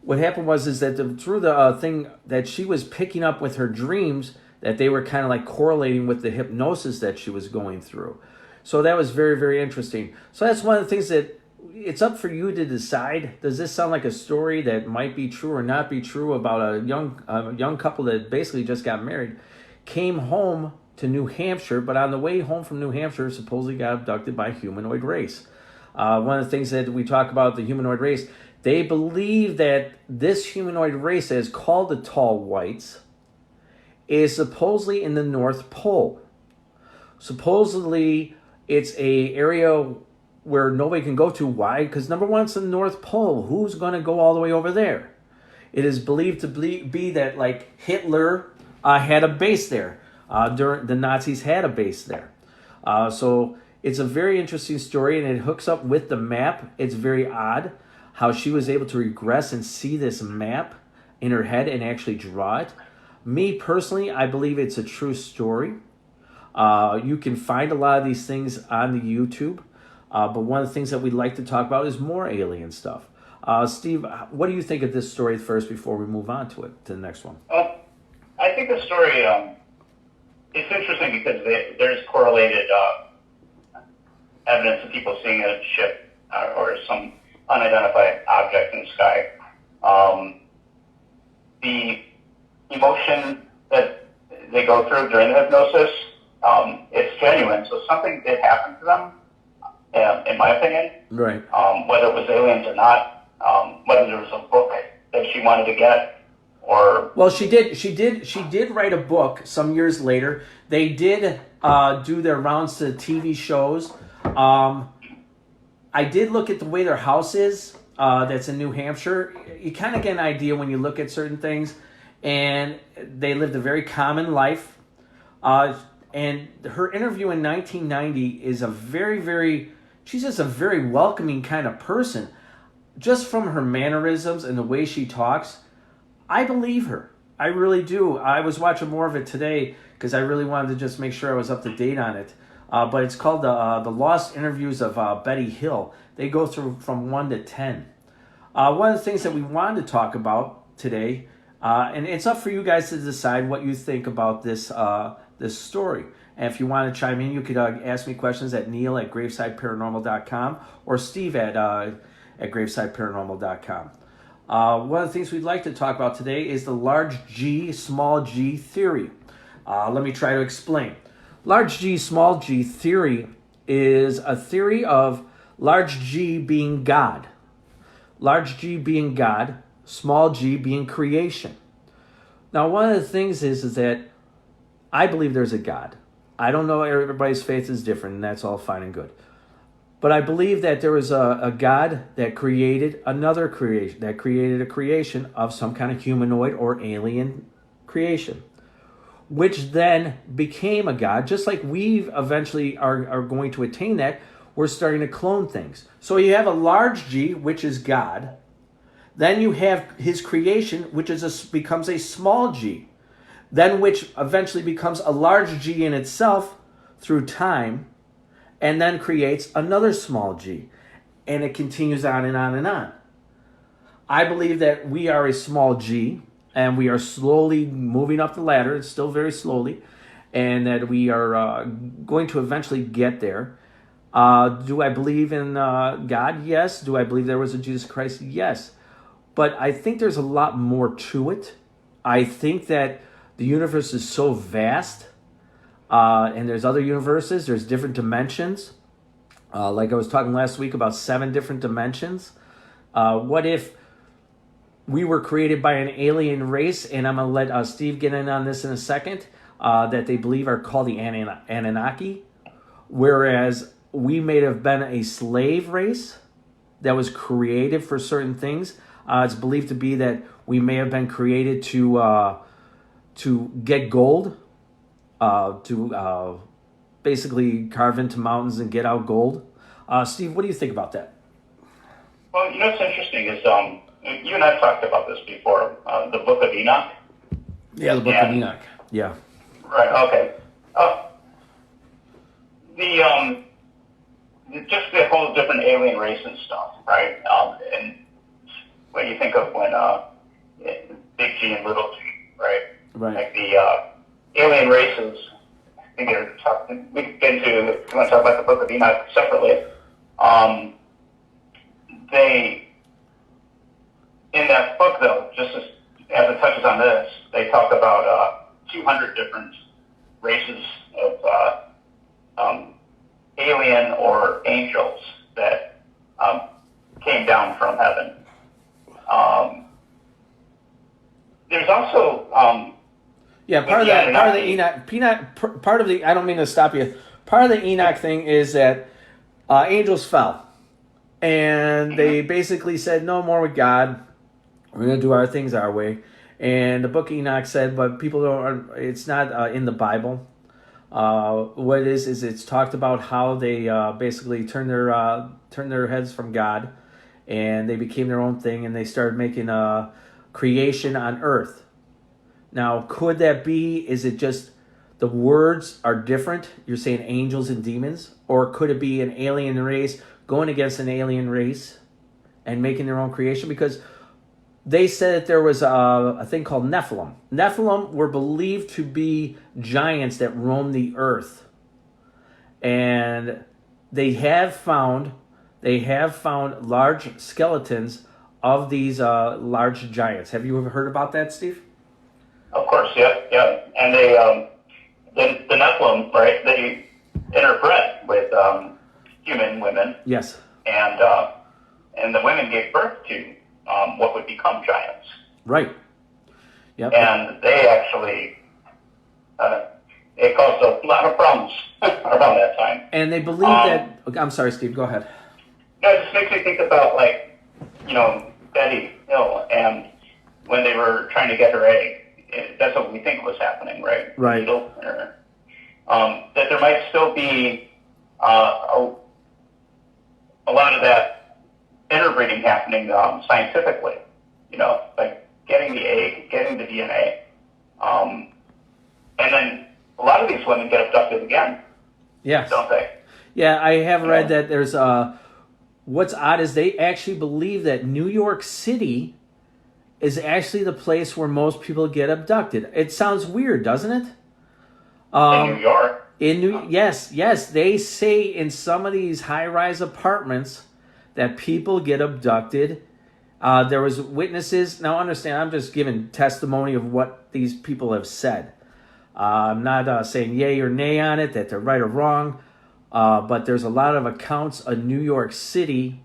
what happened was that through the thing that she was picking up with her dreams, that they were kind of like correlating with the hypnosis that she was going through. So that was very, very interesting. So that's one of the things that it's up for you to decide. Does this sound like a story that might be true or not be true about a young couple that basically just got married, came home to New Hampshire, but on the way home from New Hampshire supposedly got abducted by a humanoid race. One of the things that we talk about the humanoid race, they believe that this humanoid race that is called the Tall Whites is supposedly in the North Pole. Supposedly it's a area where nobody can go to. Why? Because number one, it's the North Pole. Who's going to go all the way over there? It is believed to be that like Hitler had a base there. During the Nazis had a base there. So it's a very interesting story, and it hooks up with the map. It's very odd how she was able to regress and see this map in her head and actually draw it. Me personally, I believe it's a true story. You can find a lot of these things on the YouTube, but one of the things that we'd like to talk about is more alien stuff. Steve, what do you think of this story first before we move on to it, to the next one? I think the story it's interesting because there's correlated evidence of people seeing a ship or some unidentified object in the sky. The emotion that they go through during the hypnosis, it's genuine. So something did happen to them, in my opinion. Right. Whether it was aliens or not, whether there was a book that she wanted to get, or well, she did write a book some years later. They did do their rounds to TV shows. I did look at the way their house is. That's in New Hampshire. You kind of get an idea when you look at certain things. And they lived a very common life. And her interview in 1990 is she's just a very welcoming kind of person. Just from her mannerisms and the way she talks, I believe her. I really do. I was watching more of it today because I really wanted to just make sure I was up to date on it. But it's called the Lost Interviews of Betty Hill. They go through from 1 to 10. One of the things that we wanted to talk about today, and it's up for you guys to decide what you think about this this story. And if you want to chime in, you could ask me questions at Neil@gravesideparanormal.com or Steve at gravesideparanormal.com. One of the things we'd like to talk about today is the large G, small g theory. Let me try to explain. Large G, small g theory is a theory of large G being God. Large G being God, small g being creation. Now, one of the things is that I believe there's a God. I don't know, everybody's faith is different, and that's all fine and good. But I believe that there was a God that created another creation, that created a creation of some kind of humanoid or alien creation, which then became a God. Just like we eventually are going to attain that, we're starting to clone things. So you have a large G, which is God. Then you have his creation, which becomes a small g. Then which eventually becomes a large G in itself through time, and then creates another small g. And it continues on and on and on. I believe that we are a small g, and we are slowly moving up the ladder. It's still very slowly, and that we are going to eventually get there. Do I believe in God? Yes. Do I believe there was a Jesus Christ? Yes. But I think there's a lot more to it. I think that the universe is so vast, and there's other universes, there's different dimensions. Like I was talking last week about 7 different dimensions. What if we were created by an alien race, and I'm going to let Steve get in on this in a second, that they believe are called the Anunnaki, whereas we may have been a slave race that was created for certain things. It's believed to be that we may have been created to get gold, to basically carve into mountains and get out gold. Steve, what do you think about that? Well, you know what's interesting is you and I talked about this before, the Book of Enoch. Yeah, the Book of Enoch. Yeah. Right. Okay. Just the whole different alien race and stuff, right? And when you think of when big G and little g, right? Right. Like the alien races we can get into, if you want to talk about the Book of Enoch separately, they, in that book though, just as it touches on this, they talk about 200 different races of alien or angels that came down from heaven. There's also part of the Enoch, I don't mean to stop you. Part of the Enoch thing is that angels fell, and they basically said, "No more with God. We're going to do our things our way." And the book of Enoch said, but people don't. It's not in the Bible. What it is it's talked about how they basically turned their heads from God, and they became their own thing, and they started making a creation on earth. Now, could that be? Is it just the words are different? You're saying angels and demons, or could it be an alien race going against an alien race and making their own creation? Because they said that there was a thing called Nephilim. Nephilim were believed to be giants that roamed the earth. And they have found large skeletons of these large giants. Have you ever heard about that, Steve? Of course, yeah. And they, the Nephilim, right, they interbred with human women. Yes. And the women gave birth to what would become giants. Right. Yep. And they actually, it caused a lot of problems around that time. And they believe that, I'm sorry, Steve, go ahead. No, it just makes me think about, like, Betty Hill, and when they were trying to get her egg, that's what we think was happening, right? Right. That there might still be a lot of that interbreeding happening scientifically, like getting the egg, getting the DNA. And then a lot of these women get abducted again. Yes. Don't they? Yeah, I have read that there's what's odd is they actually believe that New York City is actually the place where most people get abducted. It sounds weird, doesn't it? In New York? Yes. They say in some of these high-rise apartments that people get abducted. There was witnesses. Now, understand, I'm just giving testimony of what these people have said. I'm not saying yay or nay on it, that they're right or wrong. But there's a lot of accounts in New York City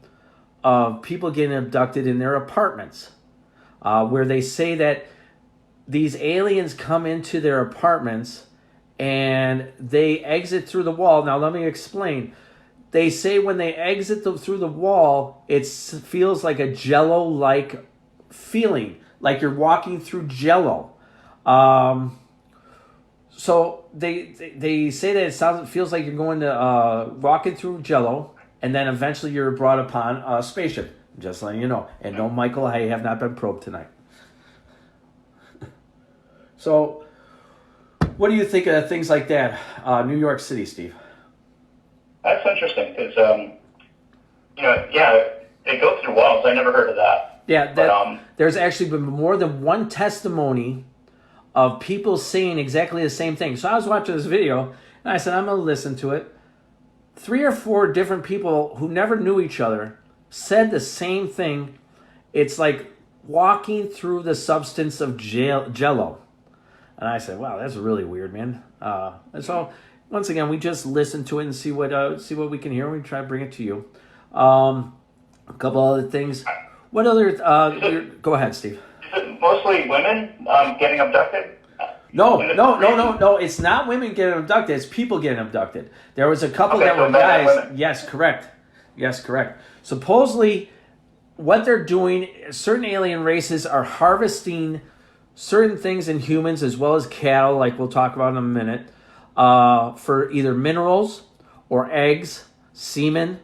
of people getting abducted in their apartments, where they say that these aliens come into their apartments and they exit through the wall. Now, let me explain. They say when they exit through the wall, it feels like a Jello-like feeling, like you're walking through Jello. So they say that it feels like you're going to walking through Jello, and then eventually you're brought upon a spaceship. Just letting you know. And no, Michael, I have not been probed tonight. So, what do you think of things like that, New York City, Steve? That's interesting because, they go through walls. I never heard of that. Yeah, there's actually been more than one testimony of people saying exactly the same thing. So I was watching this video, and I said, I'm going to listen to it. 3 or 4 different people who never knew each other said the same thing. It's like walking through the substance of Jello. And I said, wow, that's really weird, man. And so, once again, we just listen to it and see what we can hear. We try to bring it to you. A couple other things. What other... go ahead, Steve. Is it mostly women getting abducted? No. It's not women getting abducted. It's people getting abducted. There was a couple that were guys. Yes, correct. Supposedly, what they're doing, certain alien races are harvesting certain things in humans as well as cattle, like we'll talk about in a minute, for either minerals or eggs, semen,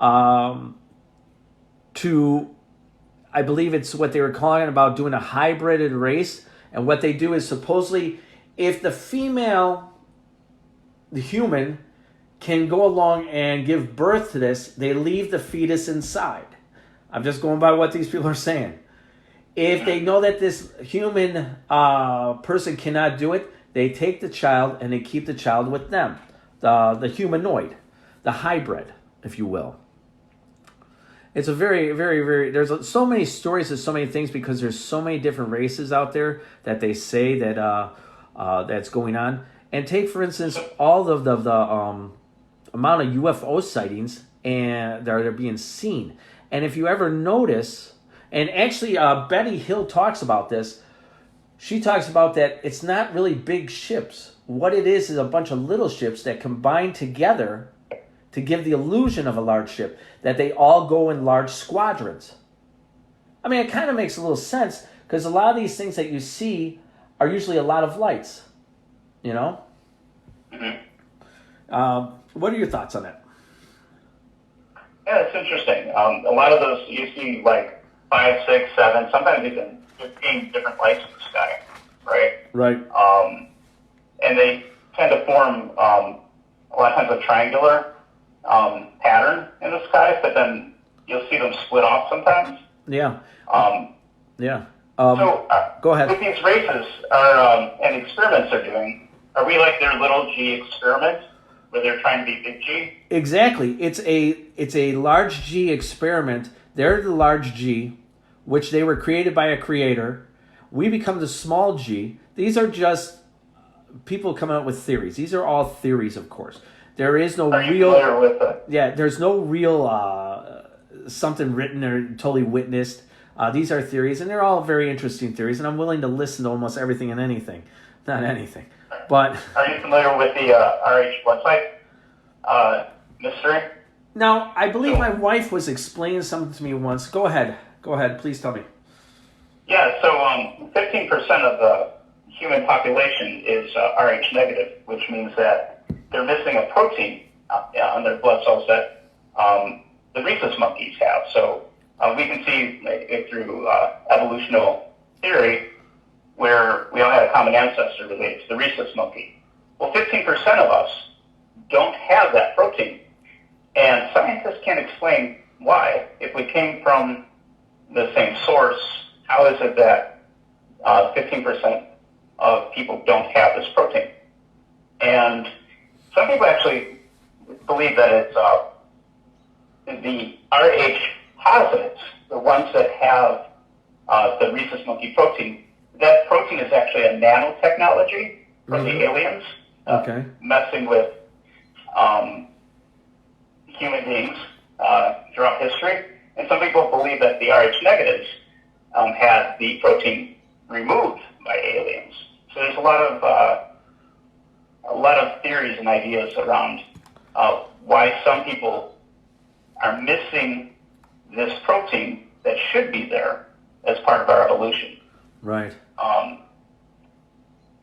to... I believe it's what they were calling about doing a hybrided race. And what they do is supposedly if the human can go along and give birth to this, they leave the fetus inside. I'm just going by what these people are saying. If they know that this human person cannot do it, they take the child and they keep the child with them, the humanoid, the hybrid, if you will. It's a very, very, very, there's so many stories and so many things because there's so many different races out there that they say that that's going on. And take, for instance, all of the amount of UFO sightings and that are being seen. And if you ever notice, and actually Betty Hill talks about this, she talks about that it's not really big ships. What it is a bunch of little ships that combine together to give the illusion of a large ship, that they all go in large squadrons. I mean, it kind of makes a little sense because a lot of these things that you see are usually a lot of lights, you know? Mm-hmm. What are your thoughts on that? Yeah, it's interesting. A lot of those, you see like 5, 6, 7, sometimes even 15 different lights in the sky, right? Right. And they tend to form a lot of times a triangular pattern in the sky, but then you'll see them split off sometimes. Yeah. Yeah. Go ahead. With these races and experiments they're doing, are we like their little G experiment where they're trying to be big G? Exactly. It's a large G experiment. They're the large G, which they were created by a creator. We become the small G. These are just people coming up with theories. These are all theories, of course. There is no real. Familiar with it? Yeah, there's no real something written or totally witnessed. These are theories, and they're all very interesting theories. And I'm willing to listen to almost everything and anything. Not anything, but. Are you familiar with the RH website mystery? Now, I believe my wife was explaining something to me once. Go ahead. Please tell me. Yeah, so 15% of the human population is Rh negative, which means that they're missing a protein on their blood cells that the rhesus monkeys have. So we can see it through evolutional theory where we all had a common ancestor related to the rhesus monkey. Well, 15% of us don't have that protein. And scientists can't explain why. If we came from the same source, how is it that 15% of people don't have this protein? And some people actually believe that it's the Rh positives, the ones that have the rhesus monkey protein. That protein is actually a nanotechnology from the aliens, messing with human beings throughout history. And some people believe that the Rh negatives had the protein removed by aliens. So there's a lot of theories and ideas around why some people are missing this protein that should be there as part of our evolution. Right.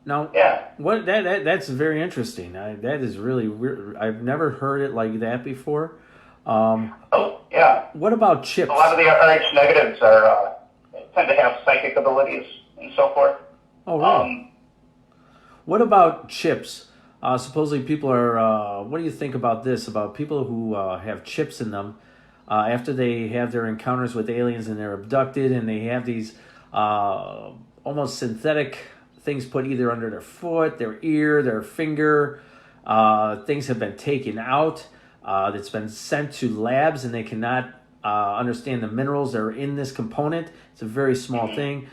Now, yeah. What that's very interesting. That is really weird. I've never heard it like that before. Yeah. What about chips? A lot of the Rh negatives tend to have psychic abilities and so forth. Oh, really? What about chips? Supposedly people are, what do you think about this? About people who have chips in them after they have their encounters with aliens and they're abducted and they have these almost synthetic things put either under their foot, their ear, their finger. Things have been taken out. That's been sent to labs and they cannot understand the minerals that are in this component. It's a very small thing.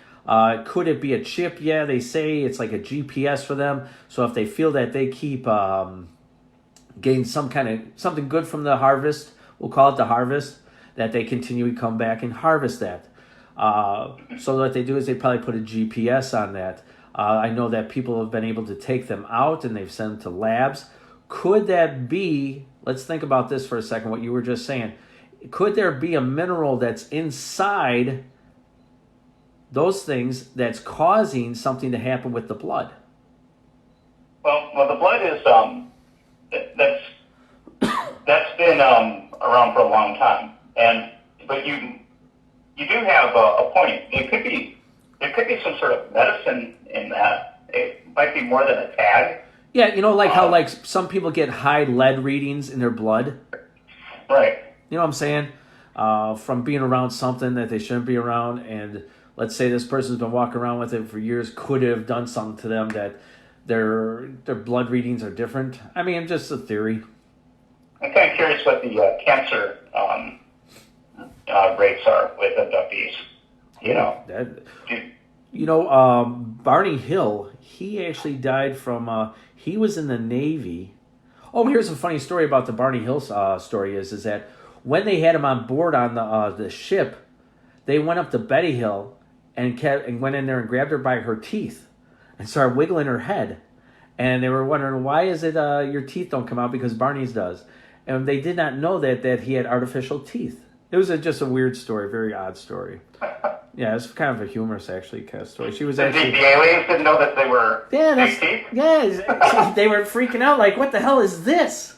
Could it be a chip? Yeah, they say it's like a GPS for them. So if they feel that they keep getting something good from the harvest, we'll call it the harvest, that they continually come back and harvest that. So what they do is they probably put a GPS on that. I know that people have been able to take them out and they've sent them to labs. Could that be, let's think about this for a second, what you were just saying. Could there be a mineral that's inside those things that's causing something to happen with the blood? Well, the blood is that's been around for a long time, but you do have a point. There could be some sort of medicine in that. It might be more than a tag. Yeah, like how like some people get high lead readings in their blood. Right. You know what I'm saying? From being around something that they shouldn't be around, and let's say this person's been walking around with it for years, could have done something to them that their blood readings are different. I mean, just a theory. I'm kind of curious what the cancer rates are with abductees. Barney Hill, he actually died from, he was in the Navy. Oh, here's a funny story about the Barney Hill story is that when they had him on board on the ship, they went up to Betty Hill and went in there and grabbed her by her teeth and started wiggling her head. And they were wondering, why is it your teeth don't come out? Because Barney's does. And they did not know that he had artificial teeth. It was just a weird story, very odd story. Yeah, it's kind of a humorous, actually, kind of story. She was actually... The aliens didn't know that they were fake teeth? Yeah, they were freaking out, like, what the hell is this?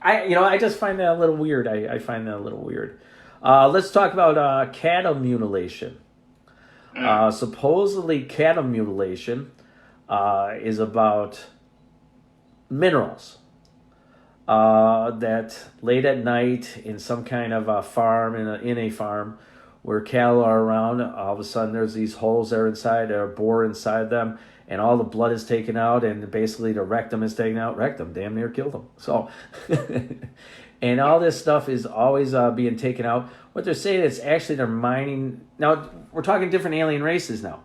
I just find that a little weird. I find that a little weird. Let's talk about cattle mutilation. Supposedly, cattle mutilation is about minerals that late at night in some kind of a farm, in a farm where cattle are around, all of a sudden there's these holes there inside, or bore inside them, and all the blood is taken out, and basically the rectum is taken out. Rectum damn near killed them. So, and all this stuff is always being taken out. What they're saying is actually they're mining. Now, we're talking different alien races now.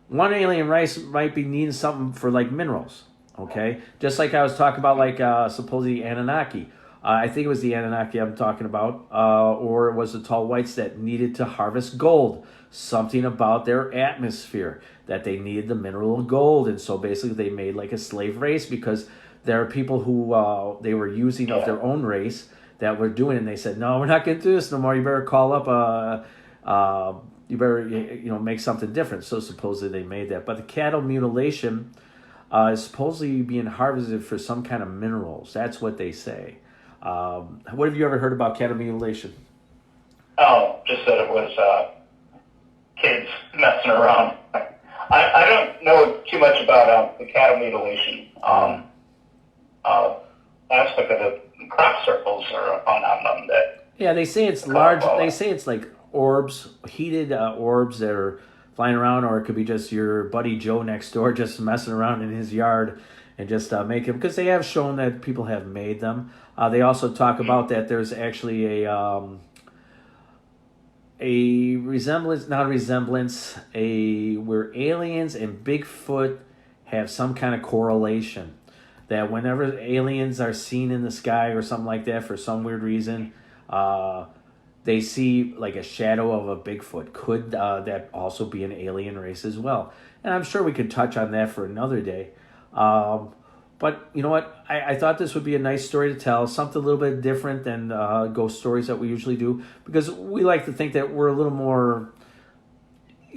One alien race might be needing something for like minerals, okay? Just like I was talking about, like supposedly Anunnaki. I think it was the Anunnaki I'm talking about, or it was the tall whites that needed to harvest gold. Something about their atmosphere, that they needed the mineral gold. And so basically they made like a slave race, because there are people who they were using of their own race that were doing it. And they said, no, we're not going to do this no more. You better call up, you better make something different. So supposedly they made that. But the cattle mutilation is supposedly being harvested for some kind of minerals. That's what they say. What have you ever heard about cattle mutilation? Oh, just that it was kids messing around. I don't know too much about the cattle mutilation aspect of the crop circles or phenomenon that. Yeah, they say it's large. They say it's like orbs, heated orbs that are flying around, or it could be just your buddy Joe next door just messing around in his yard and just make them, because they have shown that people have made them. They also talk about that there's actually a resemblance, not a resemblance, where aliens and Bigfoot have some kind of correlation. That whenever aliens are seen in the sky or something like that, for some weird reason, they see like a shadow of a Bigfoot. Could that also be an alien race as well? And I'm sure we could touch on that for another day. But you know what? I thought this would be a nice story to tell, something a little bit different than ghost stories that we usually do, because we like to think that we're a little more,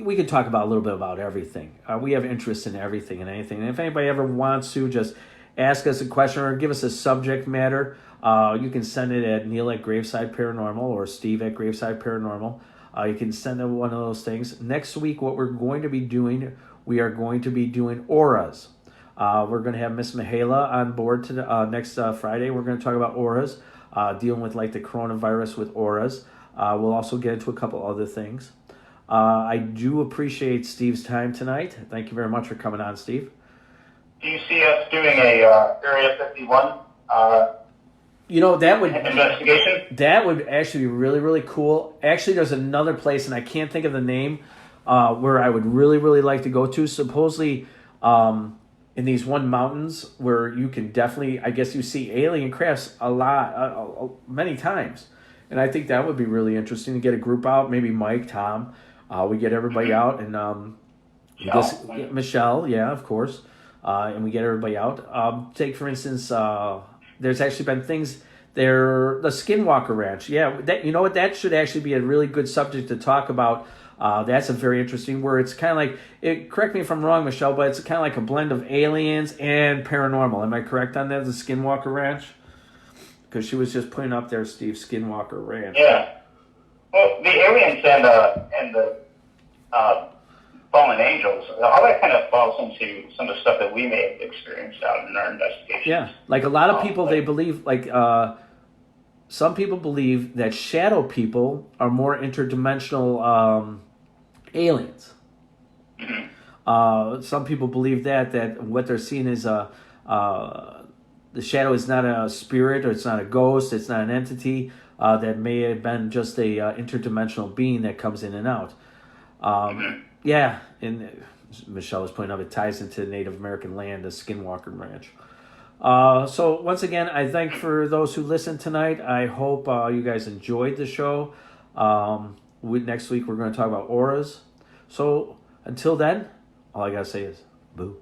we can talk about a little bit about everything. We have interest in everything and anything. And if anybody ever wants to just ask us a question or give us a subject matter, you can send it at Neil at Graveside Paranormal or Steve at Graveside Paranormal. You can send them one of those things. Next week, what we're going to be doing, we are going to be doing auras. We're going to have Miss Mihaela on board next Friday. We're going to talk about auras, dealing with like the coronavirus with auras. We'll also get into a couple other things. I do appreciate Steve's time tonight. Thank you very much for coming on, Steve. Do you see us doing a Area 51 that would investigation? That would actually be really, really cool. Actually, there's another place, and I can't think of the name, where I would really, really like to go to. Supposedly, in these mountains where you can definitely, I guess you see alien crafts a lot, many times. And I think that would be really interesting to get a group out, maybe Mike, Tom. We get everybody out, and Michelle, yeah, of course. And we get everybody out. Take, for instance, there's actually been things there, the Skinwalker Ranch. Yeah, that should actually be a really good subject to talk about. That's a very interesting, where it's kind of like, correct me if I'm wrong, Michelle, but it's kind of like a blend of aliens and paranormal. Am I correct on that, the Skinwalker Ranch? Because she was just putting up there, Steve, Skinwalker Ranch. Yeah. Well, the aliens and the fallen angels, all that kind of falls into some of the stuff that we may have experienced out in our investigations. Yeah, like a lot of people, they believe, some people believe that shadow people are more interdimensional aliens. Some people believe that what they're seeing is the shadow is not a spirit, or it's not a ghost, it's not an entity. That may have been just a interdimensional being that comes in and out. Yeah, and Michelle was pointing out it ties into Native American land, the Skinwalker Ranch. So once again, I thank for those who listened tonight. I hope you guys enjoyed the show. Next week we're going to talk about auras. So until then, all I gotta say is boo.